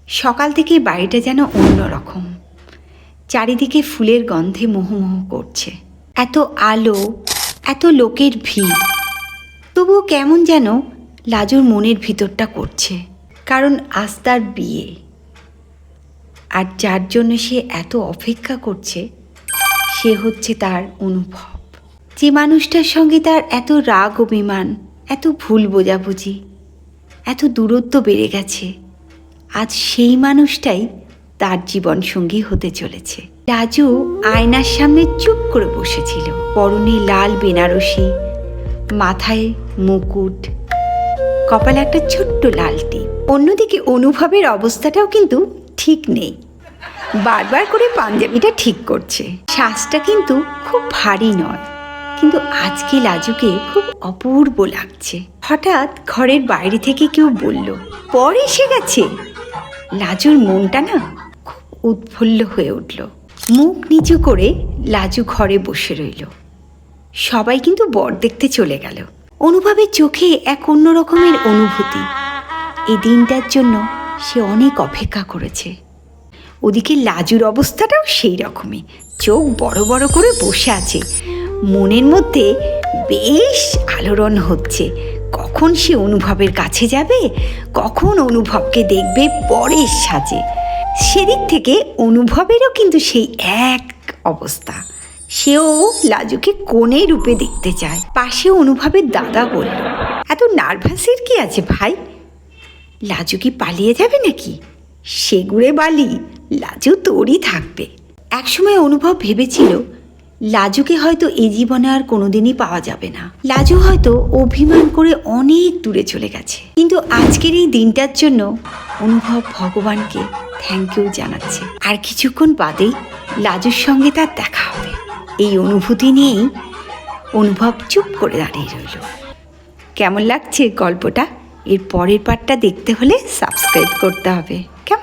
সকাল থেকে বাড়িটা যেন অন্যরকম। চারিদিকে ফুলের গন্ধে মোহমোহ করছে। এত আলো, এত লোকের ভিড়, তবুও কেমন যেন লাজুর মনের ভিতরটা করছে। কারণ আজ তার বিয়ে, আর যার জন্য সে এত অপেক্ষা করছে সে হচ্ছে তার অনুভব। যে মানুষটার সঙ্গে তার এত রাগ অভিমান, এত ভুল বোঝাবুঝি, এত দূরত্ব বেড়ে গেছে, আজ সেই মানুষটাই তার জীবন সঙ্গী হতে চলেছে। লাজু আয়নার সামনে চুপ করে বসেছিল। পরনে লাল বেনারসি, মাথায় মুকুট, কপালে একটা ছোট্ট লাল টিপ। অন্যদিকে অনুভবের অবস্থাটাও কিন্তু ঠিক নেই। বারবার করে পাঞ্জাবিটা ঠিক করছে। শ্বাসটা কিন্তু খুব ভারী নয়, কিন্তু আজকে লাজুকে খুব অপূর্ব লাগছে। হঠাৎ ঘরের বাইরে থেকে কেউ বলল, পর এসে গেছে। লাজুর মনটা না খুব উৎফুল্ল হয়ে উঠল। মুখ নিচু করে লাজু ঘরে বসে রইল। সবাই কিন্তু বর দেখতে চলে গেল। অনুভবের চোখে এক অন্য রকমের অনুভূতি। এই দিনটার জন্য সে অনেক অপেক্ষা করেছে। ওদিকে লাজুর অবস্থাটাও সেই রকমই, চোখ বড় বড় করে বসে আছে। মনের মধ্যে বেশ আলোড়ন হচ্ছে, কখন সে অনুভবের কাছে যাবে, কখন অনুভবকে দেখবে বরের সাজে। সেদিক থেকে অনুভবেরও কিন্তু সেই এক অবস্থা। সেও লাজুকে কনে রূপে দেখতে চায়। পাশে অনুভবের দাদা বলল, এত নার্ভাসের কি আছে ভাই? লাজু কি পালিয়ে যাবে নাকি? সেগুড়ে বালি, লাজু তোরই থাকবে। একসময় অনুভব ভেবেছিল লাজুকে হয়তো এই জীবনে আর কোনোদিনই পাওয়া যাবে না। লাজু হয়তো অভিমান করে অনেক দূরে চলে গেছে। কিন্তু আজকের এই দিনটার জন্য অনুভব ভগবানকে থ্যাংক ইউ জানাচ্ছে। আর কিছুক্ষণ বাদেই লাজুর সঙ্গে তার দেখা হবে। এই অনুভূতি নিয়েই অনুভব চুপ করে দাঁড়িয়ে রইল। কেমন লাগছে গল্পটা? এর পরের পার্টটা দেখতে হলে সাবস্ক্রাইব করতে হবে। কেমন?